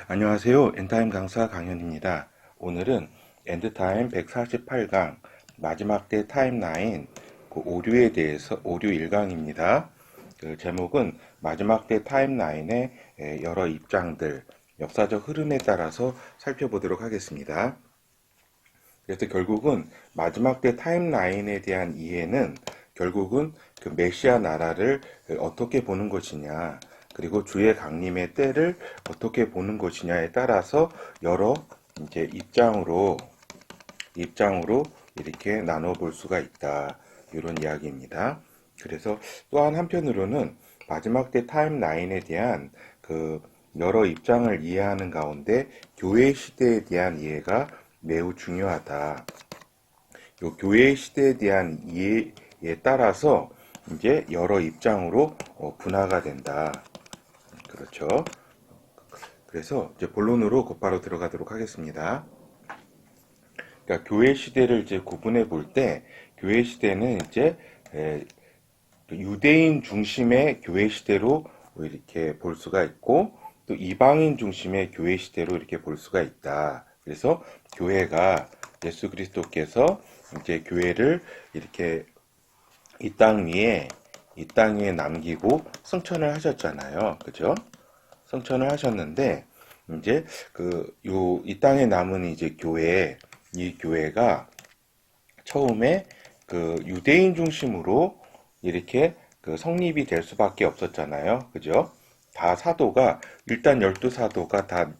안녕하세요. 엔타임 강사 강현입니다. 오늘은 엔드타임 148강 마지막 때 타임라인 그 오류에 대해서 오류 1강입니다. 그 제목은 마지막 때 타임라인의 여러 입장들, 역사적 흐름에 따라서 살펴보도록 하겠습니다. 그래서 결국은 마지막 때 타임라인에 대한 이해는 결국은 그 메시아 나라를 어떻게 보는 것이냐, 그리고 주의 강림의 때를 어떻게 보는 것이냐에 따라서 여러 이제 입장으로 이렇게 나눠볼 수가 있다. 이런 이야기입니다. 그래서 또한 한편으로는 마지막 때 타임라인에 대한 그 여러 입장을 이해하는 가운데 교회 시대에 대한 이해가 매우 중요하다. 요 교회 시대에 대한 이해에 따라서 이제 여러 입장으로 분화가 된다. 그렇죠. 그래서 이제 본론으로 곧바로 들어가도록 하겠습니다. 그러니까 교회 시대를 이제 구분해 볼 때 교회 시대는 이제 유대인 중심의 교회 시대로 이렇게 볼 수가 있고 또 이방인 중심의 교회 시대로 이렇게 볼 수가 있다. 그래서 교회가 예수 그리스도께서 이제 교회를 이렇게 이 땅 위에 남기고 승천을 하셨잖아요. 그죠? 승천을 하셨는데 이제 이 땅에 남은 이제 이 교회가 처음에 그 유대인 중심으로 이렇게 그 성립이 될 수밖에 없었잖아요. 그죠? 다 사도가, 일단 12사도가 다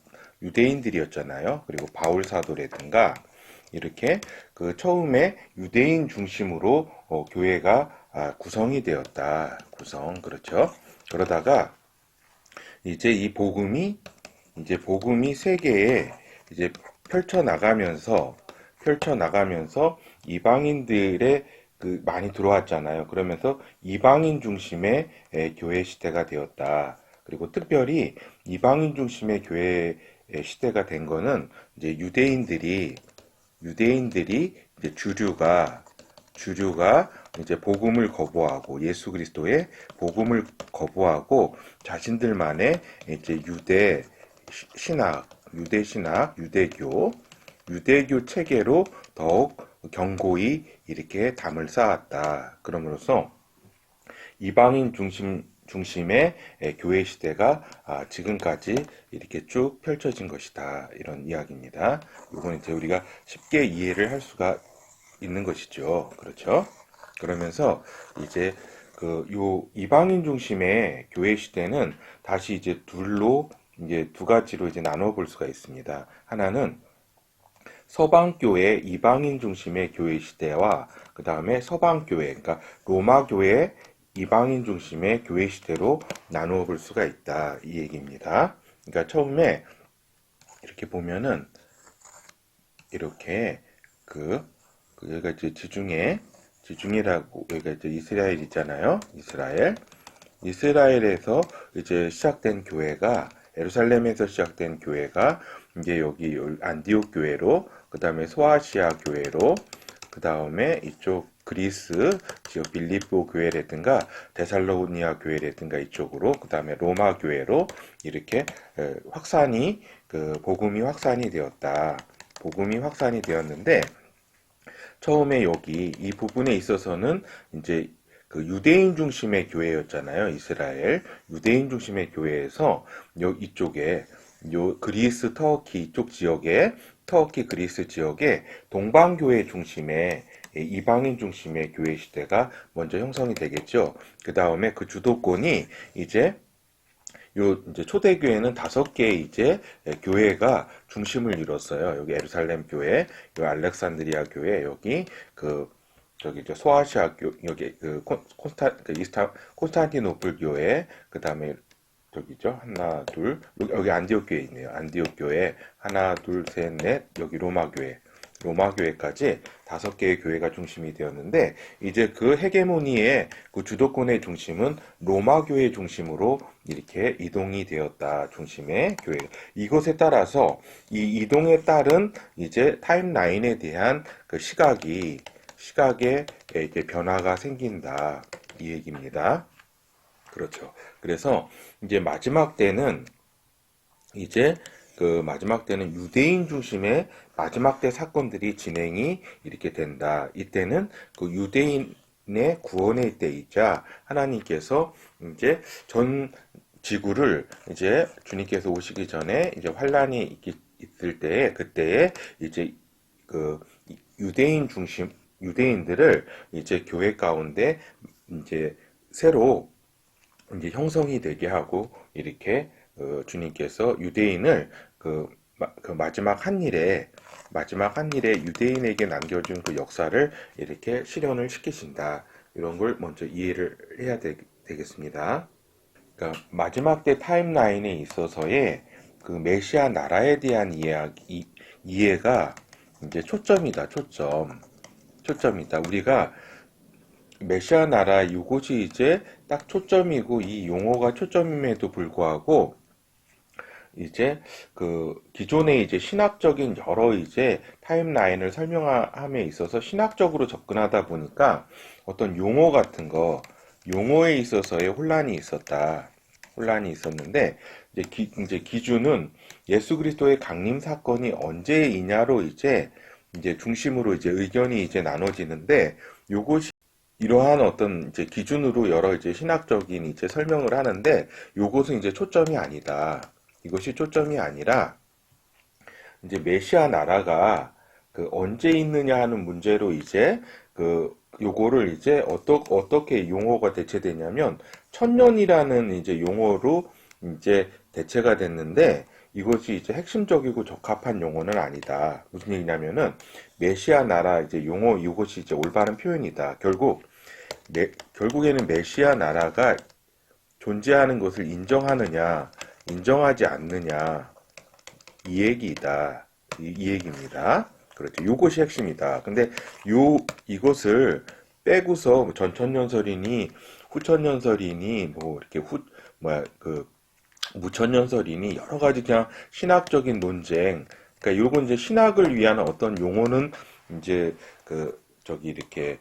유대인들이었잖아요. 그리고 바울 사도라든가, 이렇게 그 처음에 유대인 중심으로 교회가 구성이 되었다. 그렇죠? 그러다가 이제 이제 복음이 세계에 이제 펼쳐나가면서 이방인들의 많이 들어왔잖아요. 그러면서 이방인 중심의 교회 시대가 되었다. 그리고 특별히 이방인 중심의 교회 시대가 된 거는 이제 유대인들이 이제 주류가 이제 복음을 거부하고 예수 그리스도의 복음을 거부하고 자신들만의 이제 유대 신학, 유대교 체계로 더욱 견고히 이렇게 담을 쌓았다. 그럼으로써 이방인 중심의 교회 시대가 지금까지 이렇게 쭉 펼쳐진 것이다. 이런 이야기입니다. 이건 이제 우리가 쉽게 이해를 할 수가 있는 것이죠. 그렇죠? 그러면서 이제 요 이방인 중심의 교회 시대는 다시 이제 이제 두 가지로 이제 나눠 볼 수가 있습니다. 하나는 서방교회 이방인 중심의 교회 시대와 그 다음에 서방교회, 그러니까 로마교회 이방인 중심의 교회 시대로 나누어 볼 수가 있다. 이 얘기입니다. 그러니까 처음에 이렇게 보면은 이렇게 여기가 이제 지중해라고 여기가 이제 이스라엘 있잖아요. 이스라엘에서 이제 시작된 교회가 예루살렘에서 시작된 교회가 이제 여기 안디옥 교회로 그 다음에 소아시아 교회로 그 다음에 이쪽 그리스 지역 빌립보 교회라든가 데살로니아 교회라든가 이쪽으로 그 다음에 로마 교회로 이렇게 복음이 확산이 되었다. 복음이 확산이 되었는데 처음에 여기 이 부분에 있어서는 이제 그 유대인 중심의 교회였잖아요. 이스라엘 유대인 중심의 교회에서 이쪽에 그리스 터키 이쪽 지역에 터키 그리스 지역에 동방교회 중심의 이방인 중심의 교회 시대가 먼저 형성이 되겠죠. 그 다음에 그 주도권이 이제 이제 초대교회는 5개의 이제 교회가 중심을 이뤘어요. 여기 예루살렘 교회, 요 알렉산드리아 교회, 여기 저기 소아시아 여기 콘스탄티노플 교회, 그 다음에 저기죠. 하나, 둘, 여기 안디옥 교회 있네요. 안디옥 교회, 하나, 둘, 셋, 넷, 여기 로마 교회까지 5개의 교회가 중심이 되었는데 이제 그 헤게모니의 그 주도권의 중심은 로마 교회 중심으로 이렇게 이동이 되었다. 중심의 교회. 이것에 따라서 이 이동에 따른 이제 타임라인에 대한 그 시각에 이제 변화가 생긴다. 이 얘기입니다. 그렇죠. 그래서 이제 마지막 때는 이제 그 마지막 때는 유대인 중심의 마지막 때 사건들이 진행이 이렇게 된다. 이때는 그 유대인의 구원의 때이자 하나님께서 이제 전 지구를 이제 주님께서 오시기 전에 이제 환란이 있을 때에 그때에 이제 그 유대인들을 이제 교회 가운데 이제 새로 이제 형성이 되게 하고 이렇게 주님께서 유대인을 그 마지막 한 일에 유대인에게 남겨준 그 역사를 이렇게 실현을 시키신다. 이런 걸 먼저 이해를 해야 되겠습니다. 그러니까 마지막 때 타임라인에 있어서의 그 메시아 나라에 대한 이해가 이제 초점이다. 초점이다. 우리가 메시아 나라 이곳이 이제 딱 초점이고 이 용어가 초점임에도 불구하고 이제 그 기존의 이제 신학적인 여러 이제 타임라인을 설명함에 있어서 신학적으로 접근하다 보니까 어떤 용어 같은 거 용어에 있어서의 혼란이 있었는데 이제 기준은 예수 그리스도의 강림 사건이 언제이냐로 이제 중심으로 이제 의견이 이제 나눠지는데 요것이 이러한 어떤 이제 기준으로 여러 이제 신학적인 이제 설명을 하는데 요것은 이제 초점이 아니다. 이것이 초점이 아니라 이제 메시아 나라가 그 언제 있느냐 하는 문제로 이제 그 요거를 이제 어떻게 용어가 대체되냐면 천년이라는 이제 용어로 이제 대체가 됐는데 이것이 이제 핵심적이고 적합한 용어는 아니다. 무슨 얘기냐면은 메시아 나라 이제 용어 이것이 이제 올바른 표현이다. 결국에는 메시아 나라가 존재하는 것을 인정하느냐, 인정하지 않느냐 이 얘기이다. 이 얘기입니다. 그렇죠. 요것이 핵심이다. 근데 이것을 빼고서 뭐 전천년설이니 후천년설이니 뭐 이렇게 무천년설이니 여러 가지 그냥 신학적인 논쟁. 그러니까 요건 이제 신학을 위한 어떤 용어는 이제 이렇게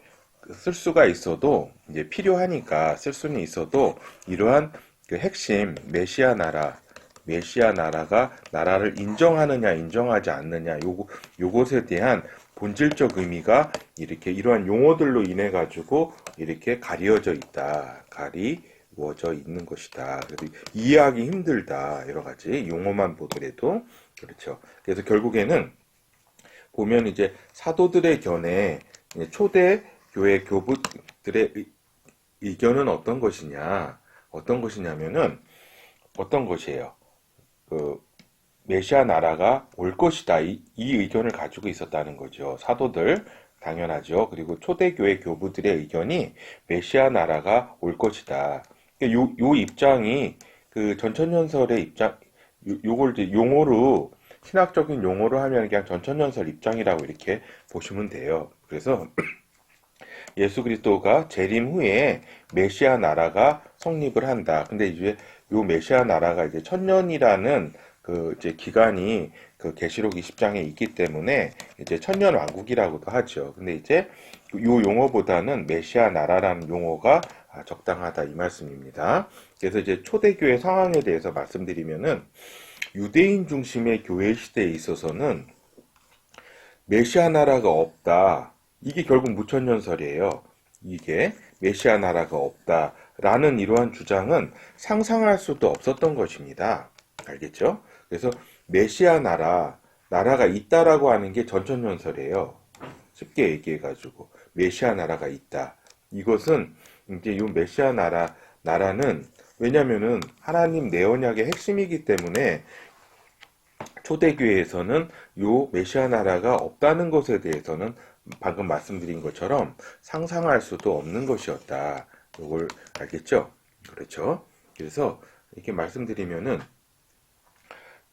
쓸 수가 있어도 이제 필요하니까 쓸 수는 있어도 이러한 그 핵심 메시아 나라가 나라를 인정하느냐 인정하지 않느냐 요것에 대한 본질적 의미가 이렇게 이러한 용어들로 인해 가지고 이렇게 가리워져 있는 것이다. 그래서 이해하기 힘들다. 여러 가지 용어만 보더라도 그렇죠. 그래서 결국에는 보면 이제 사도들의 견해 초대 교회 교부들의 의견은 어떤 것이냐면은 어떤 것이에요? 그 메시아 나라가 올 것이다. 이 의견을 가지고 있었다는 거죠. 사도들 당연하죠. 그리고 초대교회 교부들의 의견이 메시아 나라가 올 것이다. 요 입장이 그 전천년설의 입장, 요걸 이제 신학적인 용어로 하면 그냥 전천년설 입장이라고 이렇게 보시면 돼요. 그래서 예수 그리스도가 재림 후에 메시아 나라가 성립을 한다. 근데 이제 요 메시아 나라가 이제 천년이라는 그 이제 기간이 그 계시록 20장에 있기 때문에 이제 천년 왕국이라고도 하죠. 근데 이제 요 용어보다는 메시아 나라라는 용어가 적당하다 이 말씀입니다. 그래서 이제 초대교회 상황에 대해서 말씀드리면은 유대인 중심의 교회 시대에 있어서는 메시아 나라가 없다. 이게 결국 무천년설이에요. 이게 메시아 나라가 없다라는 이러한 주장은 상상할 수도 없었던 것입니다. 알겠죠? 그래서 메시아 나라가 있다라고 하는 게 전천년설이에요. 쉽게 얘기해가지고 메시아 나라가 있다. 이것은 이제 이 메시아 나라는 왜냐면은 하나님 내 언약의 핵심이기 때문에 초대교회에서는 요 메시아 나라가 없다는 것에 대해서는 방금 말씀드린 것처럼 상상할 수도 없는 것이었다. 이걸 알겠죠? 그렇죠? 그래서 이렇게 말씀드리면은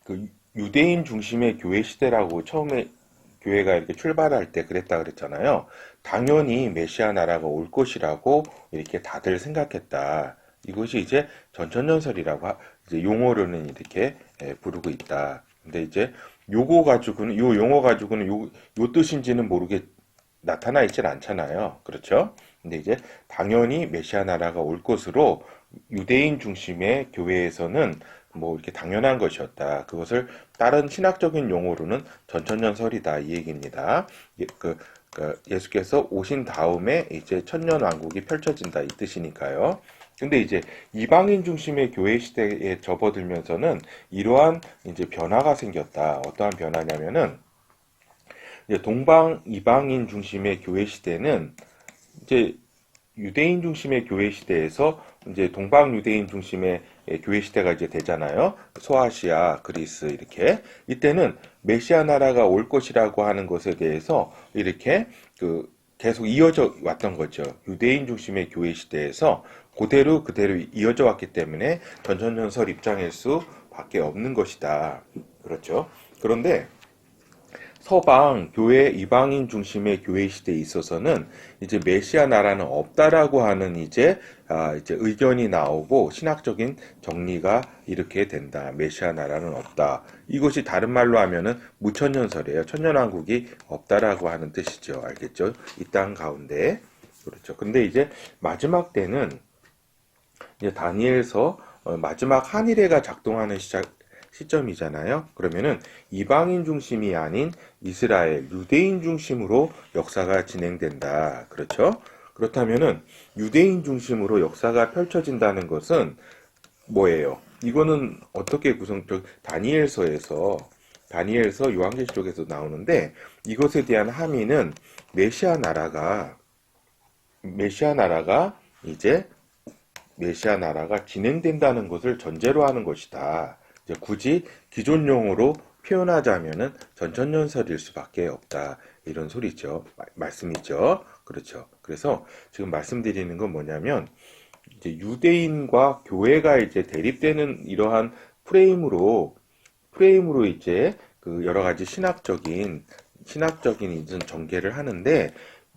그 유대인 중심의 교회 시대라고 처음에 교회가 이렇게 출발할 때 그랬다 그랬잖아요. 당연히 메시아 나라가 올 것이라고 이렇게 다들 생각했다. 이것이 이제 전천년설이라고 이제 용어로는 이렇게 부르고 있다. 근데 이제 요 용어 가지고는 요 뜻인지는 나타나 있질 않잖아요. 그렇죠? 근데 이제 당연히 메시아 나라가 올 것으로 유대인 중심의 교회에서는 뭐 이렇게 당연한 것이었다. 그것을 다른 신학적인 용어로는 전천년설이다 이 얘기입니다. 예수께서 오신 다음에 이제 천년왕국이 펼쳐진다 이 뜻이니까요. 근데 이제 이방인 중심의 교회 시대에 접어들면서는 이러한 이제 변화가 생겼다. 어떠한 변화냐면은 이제 동방 이방인 중심의 교회 시대는 이제 유대인 중심의 교회 시대에서 이제 동방 유대인 중심의 교회 시대가 이제 되잖아요. 소아시아, 그리스 이렇게 이때는 메시아 나라가 올 것이라고 하는 것에 대해서 이렇게 계속 이어져 왔던 거죠. 유대인 중심의 교회 시대에서 그대로 이어져 왔기 때문에 전천전설 입장일 수밖에 없는 것이다. 그렇죠. 그런데 서방 교회 이방인 중심의 교회 시대에 있어서는 이제 메시아 나라는 없다라고 하는 이제 의견이 나오고 신학적인 정리가 이렇게 된다. 메시아 나라는 없다. 이것이 다른 말로 하면은 무천년설이에요. 천년왕국이 없다라고 하는 뜻이죠. 알겠죠? 이 땅 가운데. 그렇죠. 근데 이제 마지막 때는 이제 다니엘서 마지막 한일회가 작동하는 시점이잖아요. 그러면은 이방인 중심이 아닌 이스라엘, 유대인 중심으로 역사가 진행된다. 그렇죠? 그렇다면은 유대인 중심으로 역사가 펼쳐진다는 것은 뭐예요? 이거는 어떻게 다니엘서 요한계시록에서 나오는데 이것에 대한 함의는 메시아 나라가 진행된다는 것을 전제로 하는 것이다. 이제 굳이 기존 용어로 표현하자면은 전천년설일 수밖에 없다. 이런 소리죠. 말씀이죠. 그렇죠. 그래서 지금 말씀드리는 건 뭐냐면 이제 유대인과 교회가 이제 대립되는 이러한 프레임으로 이제 여러 가지 신학적인 이제 전개를 하는데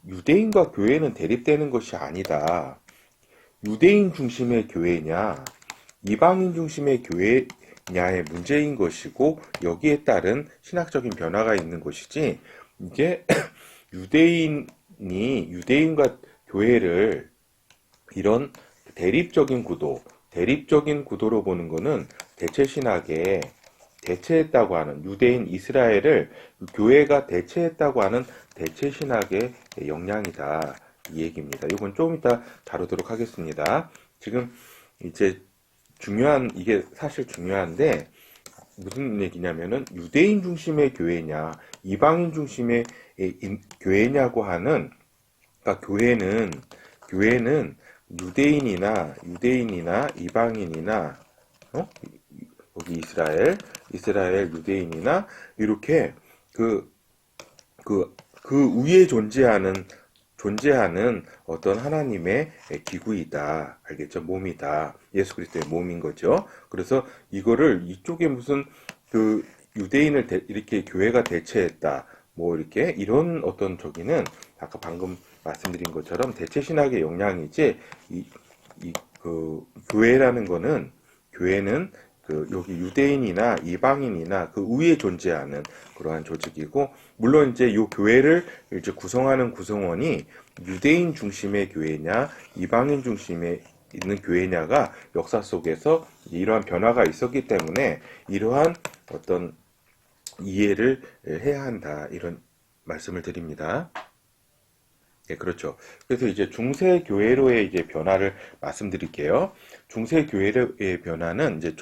유대인과 교회는 대립되는 것이 아니다. 유대인 중심의 교회냐, 이방인 중심의 교회냐의 문제인 것이고 여기에 따른 신학적인 변화가 있는 것이지 이게 유대인과 교회를 이런 대립적인 구도로 보는 것은 대체 신학에 대체했다고 하는 유대인 이스라엘을 교회가 대체했다고 하는 대체 신학의 영향이다. 이 얘기입니다. 이건 좀 이따 다루도록 하겠습니다. 지금 이제 이게 사실 중요한데 무슨 얘기냐면은 유대인 중심의 교회냐, 이방인 중심의 교회냐고 하는, 그러니까 교회는 유대인이나 이방인이나, 여기 이스라엘 유대인이나 이렇게 그 위에 존재하는 어떤 하나님의 기구이다. 알겠죠? 몸이다. 예수 그리스도의 몸인 거죠. 그래서 이거를 이쪽에 무슨 유대인을 이렇게 교회가 대체했다. 뭐 이렇게 이런 어떤 저기는 아까 방금 말씀드린 것처럼 대체 신학의 영향이지 교회라는 거는 교회는 여기 유대인이나 이방인이나 그 위에 존재하는 그러한 조직이고, 물론 이제 이 교회를 이제 구성하는 구성원이 유대인 중심의 교회냐, 이방인 중심에 있는 교회냐가 역사 속에서 이러한 변화가 있었기 때문에 이러한 어떤 이해를 해야 한다. 이런 말씀을 드립니다. 네, 그렇죠. 그래서 이제 중세 교회로의 이제 변화를 말씀드릴게요. 중세 교회의 변화는 이제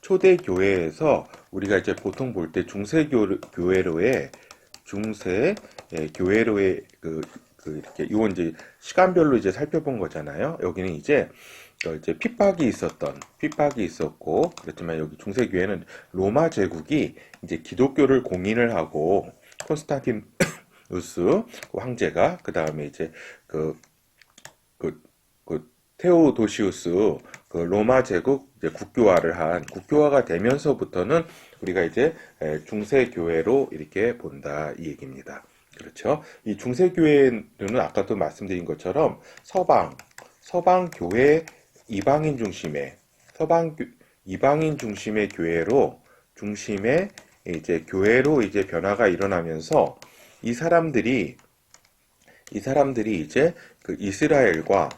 초대교회에서 우리가 이제 보통 볼 때 중세 교회로의 이렇게 이건 이제 시간별로 이제 살펴본 거잖아요. 여기는 이제 핍박이 있었고 그렇지만 여기 중세 교회는 로마 제국이 이제 기독교를 공인을 하고 콘스탄티누스 황제가 그 다음에 이제 테오도시우스 로마 제국 이제 국교화가 되면서부터는 우리가 이제 중세 교회로 이렇게 본다 이 얘기입니다. 그렇죠? 이 중세 교회는 아까도 말씀드린 것처럼 서방 교회 이방인 중심의 교회로 이제 변화가 일어나면서 이 사람들이 이제 이스라엘과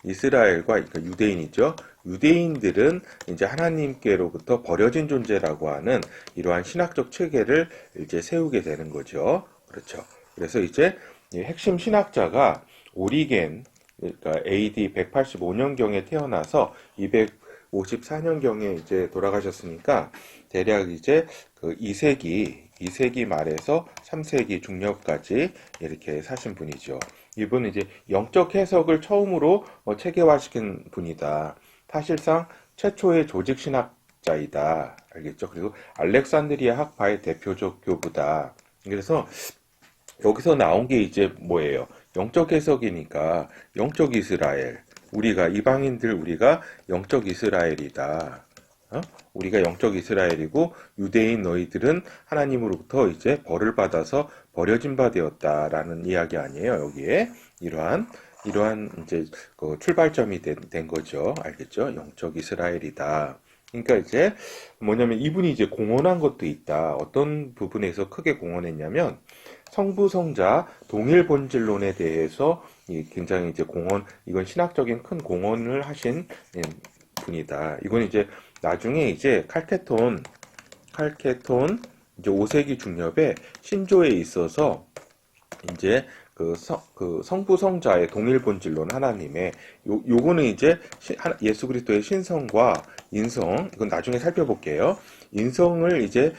그러니까 유대인이죠. 유대인들은 이제 하나님께로부터 버려진 존재라고 하는 이러한 신학적 체계를 이제 세우게 되는 거죠. 그렇죠. 그래서 이제 이 핵심 신학자가 오리겐, 그러니까 AD 185년경에 태어나서 254년경에 이제 돌아가셨으니까 대략 이제 그 2세기 말에서 3세기 중엽까지 이렇게 사신 분이죠. 이분은 이제 영적 해석을 처음으로 체계화시킨 분이다. 사실상 최초의 조직 신학자이다. 알겠죠? 그리고 알렉산드리아 학파의 대표적 교부다. 그래서 여기서 나온 게 이제 뭐예요? 영적 해석이니까 영적 이스라엘. 우리가 이방인들 우리가 영적 이스라엘이다. 우리가 영적 이스라엘이고 유대인 너희들은 하나님으로부터 이제 벌을 받아서 버려진 바 되었다라는 이야기 아니에요. 여기에 이러한 이제 그 출발점이 된 거죠. 알겠죠? 영적 이스라엘이다. 그러니까 이제 뭐냐면 이분이 이제 공언한 것도 있다. 어떤 부분에서 크게 공언했냐면 성부 성자 동일 본질론에 대해서 굉장히 이제 이건 신학적인 큰 공언을 하신 분이다. 이건 이제 나중에 이제 칼케톤 이제 5세기 중엽에 신조에 있어서 이제 그 성부 성자의 동일 본질론 하나님의 요거는 이제 예수 그리스도의 신성과 인성, 이건 나중에 살펴볼게요. 인성을 이제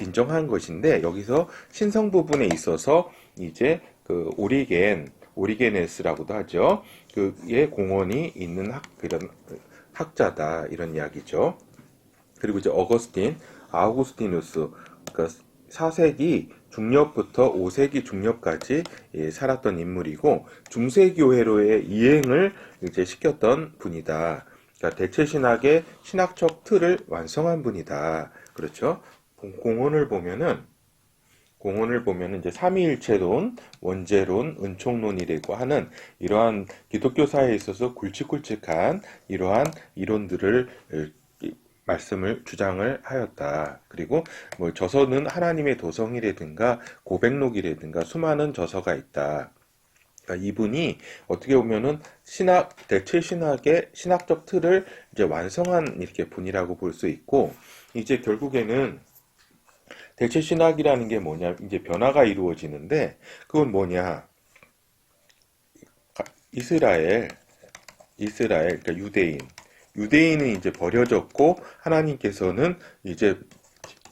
인정한 것인데 여기서 신성 부분에 있어서 이제 오리게네스라고도 하죠. 그의 공헌이 있는 그런 학자다 이런 이야기죠. 그리고 이제 아우구스티누스, 그러니까 4세기 중엽부터 5세기 중엽까지 살았던 인물이고 중세교회로의 이행을 이제 시켰던 분이다. 그러니까 대체신학의 신학적 틀을 완성한 분이다. 그렇죠? 공헌을 보면은 이제 삼위일체론, 원죄론, 은총론이라고 하는 이러한 기독교사에 있어서 굵직굵직한 이러한 이론들을 말씀을 주장을 하였다. 그리고 뭐 저서는 하나님의 도성이라든가 고백록이라든가 수많은 저서가 있다. 그러니까 이분이 어떻게 보면은 대체 신학의 신학적 틀을 이제 완성한 이렇게 분이라고 볼 수 있고, 이제 결국에는 대체 신학이라는 게 뭐냐, 이제 변화가 이루어지는데, 그건 뭐냐, 이스라엘, 그러니까 유대인은 이제 버려졌고, 하나님께서는 이제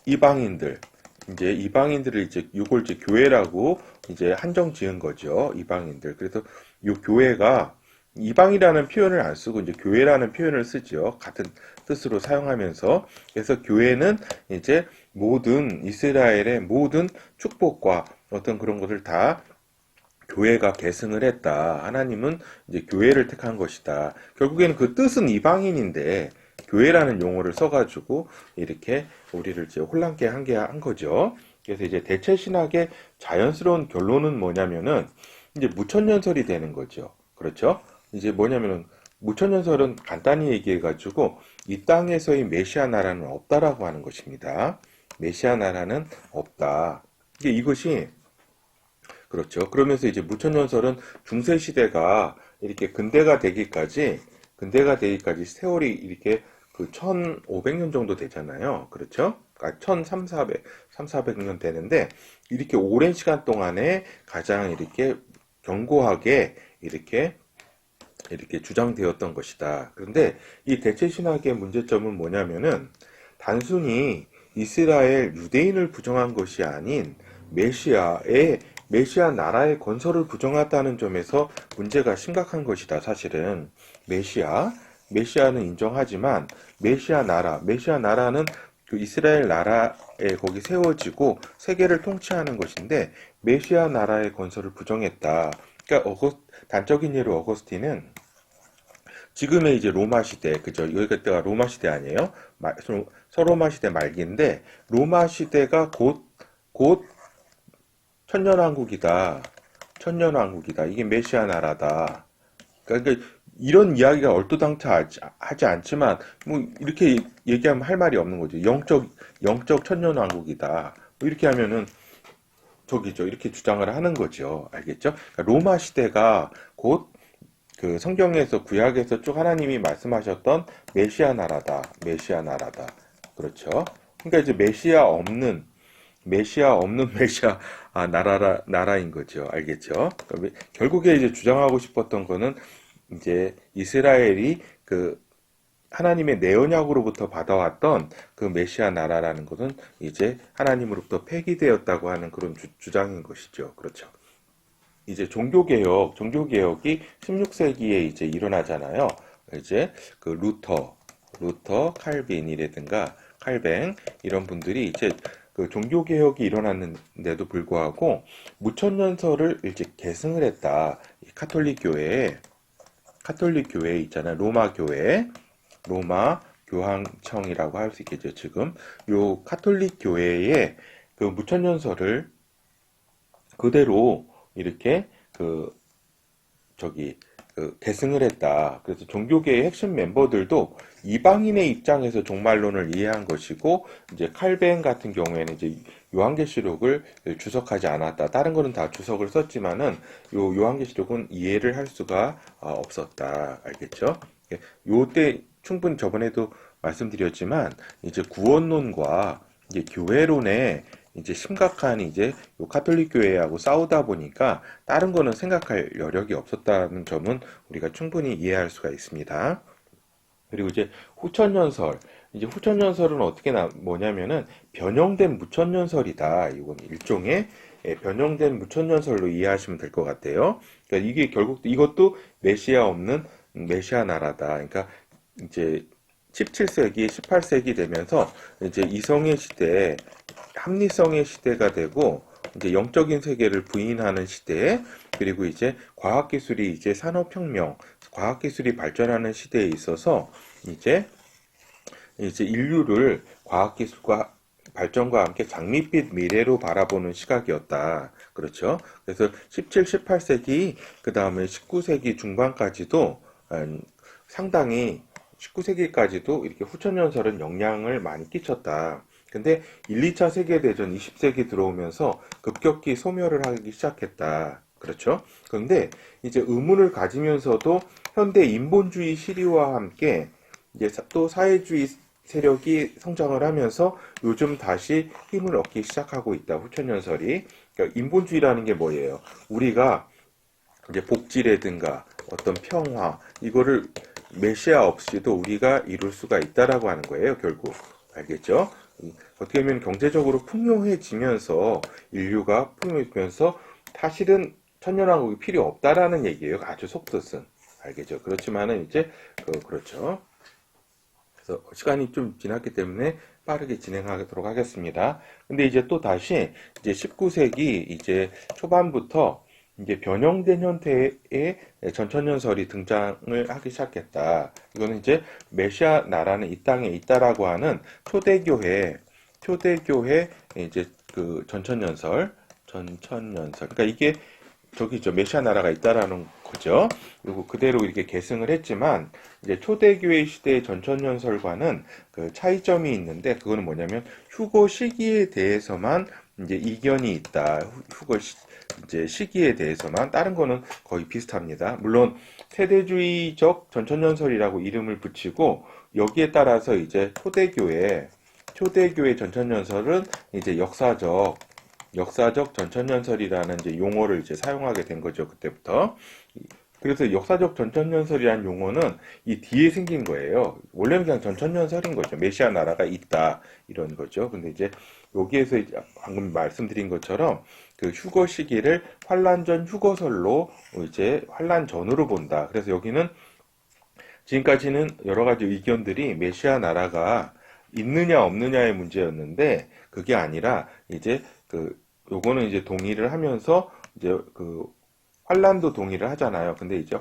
이방인들을 이제 이걸 이제 교회라고 이제 한정 지은 거죠. 이방인들. 그래서 이 교회가 이방이라는 표현을 안 쓰고 이제 교회라는 표현을 쓰죠. 같은 뜻으로 사용하면서. 그래서 교회는 이제 이스라엘의 모든 축복과 어떤 그런 것을 다 교회가 계승을 했다. 하나님은 이제 교회를 택한 것이다. 결국에는 그 뜻은 이방인인데 교회라는 용어를 써가지고 이렇게 우리를 이제 혼란케 한 거죠. 그래서 이제 대체 신학의 자연스러운 결론은 뭐냐면은 이제 무천년설이 되는 거죠. 그렇죠? 이제 뭐냐면은 무천년설은 간단히 얘기해가지고 이 땅에서의 메시아 나라는 없다라고 하는 것입니다. 메시아 나라는 없다. 이것이 그렇죠. 그러면서 이제 무천년설은 중세 시대가 이렇게 근대가 되기까지 세월이 이렇게 1500년 정도 되잖아요. 그렇죠? 그러니까 1300, 400년 되는데 이렇게 오랜 시간 동안에 가장 이렇게 견고하게 이렇게 주장되었던 것이다. 그런데 이 대체 신학의 문제점은 뭐냐면은 단순히 이스라엘 유대인을 부정한 것이 아닌 메시아 나라의 건설을 부정했다는 점에서 문제가 심각한 것이다. 사실은 메시아는 인정하지만 메시아 나라는 그 이스라엘 나라에 거기 세워지고 세계를 통치하는 것인데 메시아 나라의 건설을 부정했다. 그러니까 단적인 예로 어거스틴은 지금의 이제 로마 시대, 그죠? 여기가 때가 로마 시대 아니에요? 서로마 시대 말기인데 로마 시대가 곧 천년왕국이다. 이게 메시아 나라다. 그러니까 이런 이야기가 얼토당토하지 않지만 뭐 이렇게 얘기하면 할 말이 없는 거죠. 영적 천년왕국이다. 뭐 이렇게 하면은 이렇게 주장을 하는 거죠. 알겠죠? 그러니까 로마 시대가 곧 그 성경에서 구약에서 쭉 하나님이 말씀하셨던 메시아 나라다. 메시아 나라다. 그렇죠. 그러니까 이제 메시아 없는 메시아 나라인 거죠. 알겠죠? 그러니까 결국에 이제 주장하고 싶었던 거는 이제 이스라엘이 그 하나님의 내언약으로부터 받아왔던 그 메시아 나라라는 것은 이제 하나님으로부터 폐기되었다고 하는 그런 주장인 것이죠. 그렇죠. 이제 종교개혁이 16세기에 이제 일어나잖아요. 이제 그 칼빈이라든가 칼뱅 이런 분들이 이제 그 종교개혁이 일어났는데도 불구하고 무천년설을 이제 계승을 했다. 카톨릭 교회 있잖아요. 로마 교황청이라고 할 수 있겠죠. 지금 요 카톨릭 교회의 그 무천년설을 그대로 이렇게 계승을 했다. 그래서 종교계의 핵심 멤버들도 이방인의 입장에서 종말론을 이해한 것이고, 이제 칼뱅 같은 경우에는 이제 요한계시록을 주석하지 않았다. 다른 거는 다 주석을 썼지만은 요한계시록은 이해를 할 수가 없었다. 알겠죠? 요때 충분히 저번에도 말씀드렸지만 이제 구원론과 이제 교회론에 이제 심각한 이제 요 카톨릭 교회하고 싸우다 보니까 다른 거는 생각할 여력이 없었다는 점은 우리가 충분히 이해할 수가 있습니다. 그리고 이제 후천년설은 어떻게 뭐냐면은 변형된 무천년설이다. 이건 일종의 변형된 무천년설로 이해하시면 될 것 같아요. 그러니까 이게 결국 이것도 메시아 없는 메시아 나라다. 그러니까 이제 17세기, 18세기 되면서 이제 이성의 시대, 합리성의 시대가 되고 이제 영적인 세계를 부인하는 시대, 그리고 이제 과학기술이 이제 산업혁명, 과학기술이 발전하는 시대에 있어서 이제 인류를 과학기술과 발전과 함께 장밋빛 미래로 바라보는 시각이었다. 그렇죠? 그래서 17, 18세기, 그 다음에 19세기 중반까지도 상당히 19세기까지도 이렇게 후천연설은 영향을 많이 끼쳤다. 근데 1, 2차 세계대전 20세기 들어오면서 급격히 소멸을 하기 시작했다. 그렇죠? 그런데 이제 의문을 가지면서도 현대 인본주의 시리와 함께 이제 또 사회주의 세력이 성장을 하면서 요즘 다시 힘을 얻기 시작하고 있다. 후천연설이. 그러니까 인본주의라는 게 뭐예요? 우리가 이제 복지라든가 어떤 평화 이거를 메시아 없이도 우리가 이룰 수가 있다라고 하는 거예요. 결국 알겠죠? 어떻게 보면 경제적으로 풍요해지면서 인류가 풍요해지면서 사실은 천년왕국이 필요 없다라는 얘기예요. 아주 속뜻은 알겠죠? 그렇지만은 이제 그렇죠. 그래서 시간이 좀 지났기 때문에 빠르게 진행하도록 하겠습니다. 근데 이제 또 다시 이제 19세기 이제 초반부터 이제 변형된 형태의 전천년설이 등장을 하기 시작했다. 이거는 이제 메시아 나라는 이 땅에 있다라고 하는 초대교회 이제 그 전천년설. 그러니까 이게 저기죠. 메시아 나라가 있다라는 거죠. 그리고 그대로 이렇게 계승을 했지만 이제 초대교회 시대의 전천년설과는 그 차이점이 있는데 그거는 뭐냐면 휴거 시기에 대해서만 이제 이견이 있다. 이제 시기에 대해서만 다른 거는 거의 비슷합니다. 물론 세대주의적 전천년설이라고 이름을 붙이고 여기에 따라서 이제 초대교회 전천년설은 이제 역사적 전천년설이라는 이제 용어를 이제 사용하게 된 거죠. 그때부터. 그래서 역사적 전천년설이라는 용어는 이 뒤에 생긴 거예요. 원래는 그냥 전천년설인 거죠. 메시아 나라가 있다. 이런 거죠. 근데 이제 여기에서 이제 방금 말씀드린 것처럼 그 휴거 시기를 환란 전 휴거설로 이제 환란 전으로 본다. 그래서 여기는 지금까지는 여러 가지 의견들이 메시아 나라가 있느냐 없느냐의 문제였는데 그게 아니라 이제 요거는 이제 동의를 하면서 이제 환란도 동의를 하잖아요. 근데 이제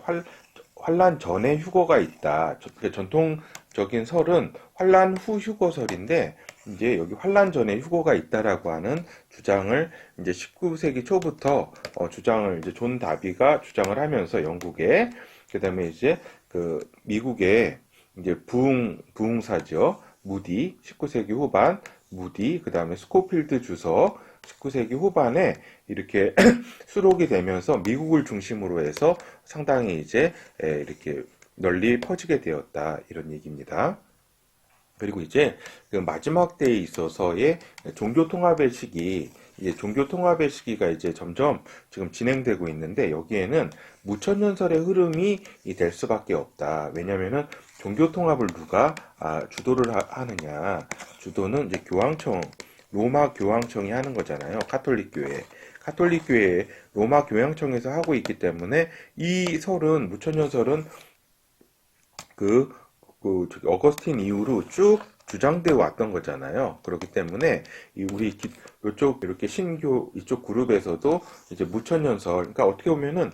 환란 전에 휴거가 있다. 전통적인 설은 환란 후 휴거설인데 이제 여기 환란 전에 휴거가 있다라고 하는 주장을 이제 19세기 초부터 주장을 이제 존 다비가 주장을 하면서 영국에 그다음에 이제 미국의 이제 부흥사죠. 무디 19세기 후반 무디 그다음에 스코필드 주석 19세기 후반에 이렇게 수록이 되면서 미국을 중심으로 해서 상당히 이제 이렇게 널리 퍼지게 되었다. 이런 얘기입니다. 그리고 이제 그 마지막 때에 있어서의 종교 통합의 시기, 이제 종교 통합의 시기가 이제 점점 지금 진행되고 있는데 여기에는 무천년설의 흐름이 될 수밖에 없다. 왜냐면은 종교 통합을 누가 주도를 하느냐? 주도는 이제 교황청, 로마 교황청이 하는 거잖아요. 카톨릭 교회. 카톨릭 교회 로마 교황청에서 하고 있기 때문에 이 설은 무천년설은 저기 어거스틴 이후로 쭉 주장되어 왔던 거잖아요. 그렇기 때문에 우리 이쪽 이렇게 신교 이쪽 그룹에서도 이제 무천년설, 그러니까 어떻게 보면은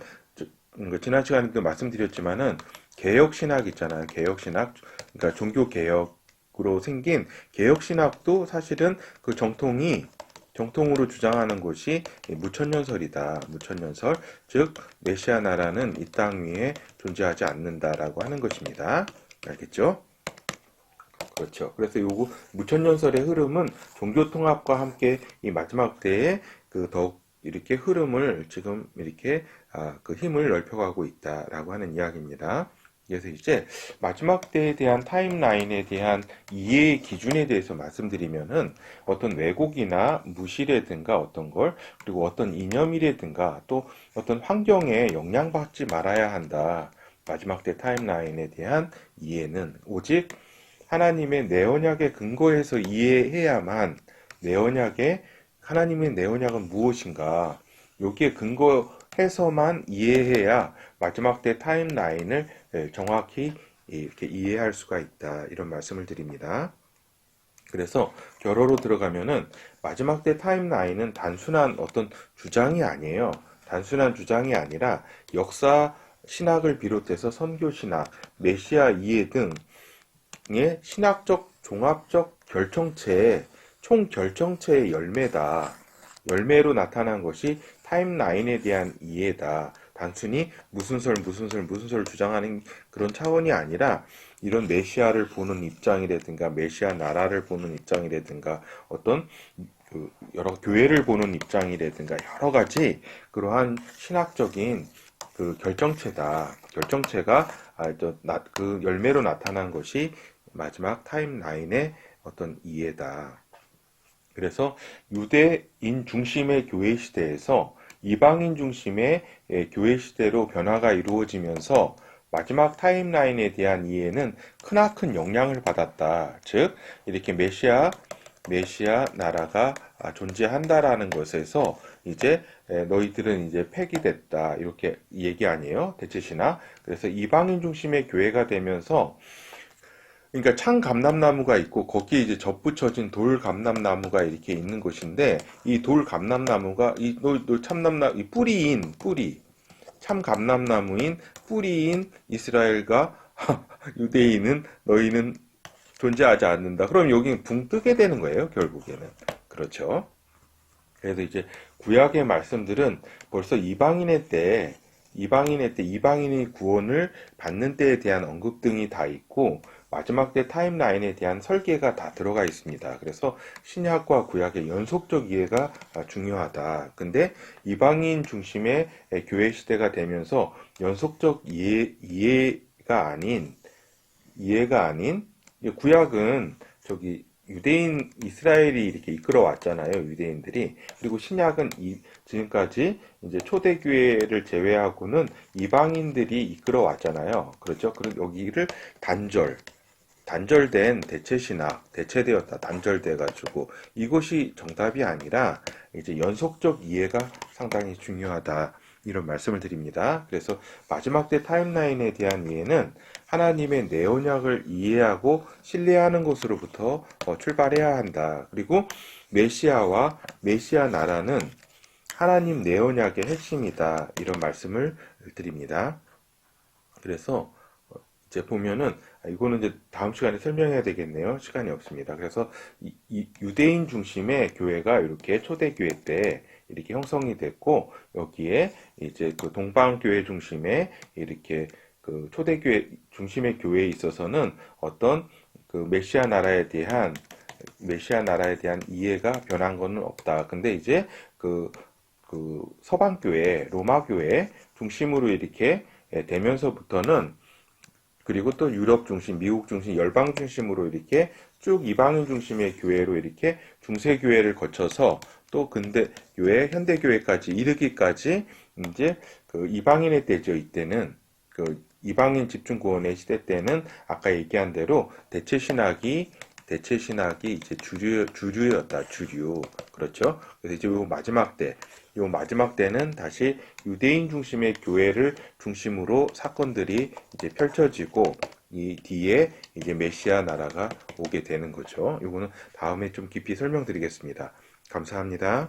지난 시간에도 말씀드렸지만은 개혁 신학 있잖아요. 개혁 신학, 그러니까 종교 개혁으로 생긴 개혁 신학도 사실은 그 정통으로 주장하는 것이 무천년설이다. 무천년설, 즉 메시아 나라는 이 땅 위에 존재하지 않는다라고 하는 것입니다. 알겠죠? 그렇죠. 그래서 요거 무천년설의 흐름은 종교 통합과 함께 이 마지막 때에 더욱 이렇게 흐름을 지금 이렇게 그 힘을 넓혀가고 있다라고 하는 이야기입니다. 그래서 이제 마지막 때에 대한 타임라인에 대한 이해의 기준에 대해서 말씀드리면은 어떤 왜곡이나 무시라든가 어떤 걸, 그리고 어떤 이념이라든가 또 어떤 환경에 영향받지 말아야 한다. 마지막 때 타임라인에 대한 이해는 오직 하나님의 내언약에 근거해서 이해해야만, 하나님의 내언약은 무엇인가, 여기에 근거해서만 이해해야 마지막 때 타임라인을 정확히 이렇게 이해할 수가 있다. 이런 말씀을 드립니다. 그래서 결어로 들어가면은 마지막 때 타임라인은 단순한 어떤 주장이 아니에요. 단순한 주장이 아니라 역사 신학을 비롯해서 선교 신학, 메시아 이해 등의 신학적 종합적 결정체의 총결정체의 열매다. 열매로 나타난 것이 타임라인에 대한 이해다. 단순히 무슨 설 주장하는 그런 차원이 아니라 이런 메시아를 보는 입장이라든가 메시아 나라를 보는 입장이라든가 어떤 여러 교회를 보는 입장이라든가 여러 가지 그러한 신학적인 그 결정체다. 결정체가 그 열매로 나타난 것이 마지막 타임라인의 어떤 이해다. 그래서 유대인 중심의 교회 시대에서 이방인 중심의 교회 시대로 변화가 이루어지면서 마지막 타임라인에 대한 이해는 크나큰 영향을 받았다. 즉 이렇게 메시아 나라가 존재한다라는 것에서 이제 너희들은 이제 폐기됐다 이렇게 얘기 아니에요. 대체신학. 그래서 이방인 중심의 교회가 되면서 그러니까 참 감람나무가 있고 거기에 이제 접붙여진 돌 감람나무가 이렇게 있는 것인데 이 돌 감람나무가 이 참나무 이 뿌리 참 감람나무인 뿌리인 이스라엘과 유대인은 너희는 존재하지 않는다. 그럼 여기 붕 뜨게 되는 거예요, 결국에는. 그렇죠. 그래서 이제 구약의 말씀들은 벌써 이방인이 구원을 받는 때에 대한 언급 등이 다 있고 마지막 때 타임라인에 대한 설계가 다 들어가 있습니다. 그래서 신약과 구약의 연속적 이해가 중요하다. 근데 이방인 중심의 교회 시대가 되면서 연속적 이해가 아닌 구약은 저기 유대인 이스라엘이 이렇게 이끌어 왔잖아요. 유대인들이. 그리고 신약은 지금까지 이제 초대교회를 제외하고는 이방인들이 이끌어 왔잖아요. 그렇죠? 그리고 여기를 단절된 대체신학, 대체되었다, 단절돼가지고 이것이 정답이 아니라 이제 연속적 이해가 상당히 중요하다. 이런 말씀을 드립니다. 그래서 마지막 때 타임라인에 대한 이해는 하나님의 내언약을 이해하고 신뢰하는 것으로부터 출발해야 한다. 그리고 메시아와 메시아 나라는 하나님 내언약의 핵심이다. 이런 말씀을 드립니다. 그래서 이제 보면은 이거는 이제 다음 시간에 설명해야 되겠네요. 시간이 없습니다. 그래서 이 유대인 중심의 교회가 이렇게 초대교회 때 이렇게 형성이 됐고 여기에 이제 그 동방교회 중심의 이렇게 그 초대교회 중심의 교회에 있어서는 어떤 그 메시아 나라에 대한 메시아 나라에 대한 이해가 변한 것은 없다. 근데 이제 그 서방교회, 로마교회 중심으로 이렇게 되면서부터는, 그리고 또 유럽 중심, 미국 중심, 열방 중심으로 이렇게 쭉 이방인 중심의 교회로 이렇게 중세교회를 거쳐서 또 근대교회, 현대교회까지 이르기까지 이제 그 이방인의 때죠. 이때는 그 이방인 집중구원의 시대 때는 아까 얘기한 대로 대체신학이 이제 주류였다. 주류. 그렇죠. 그래서 이제 요 마지막 때는 다시 유대인 중심의 교회를 중심으로 사건들이 이제 펼쳐지고, 이 뒤에 이제 메시아 나라가 오게 되는 거죠. 요거는 다음에 좀 깊이 설명드리겠습니다. 감사합니다.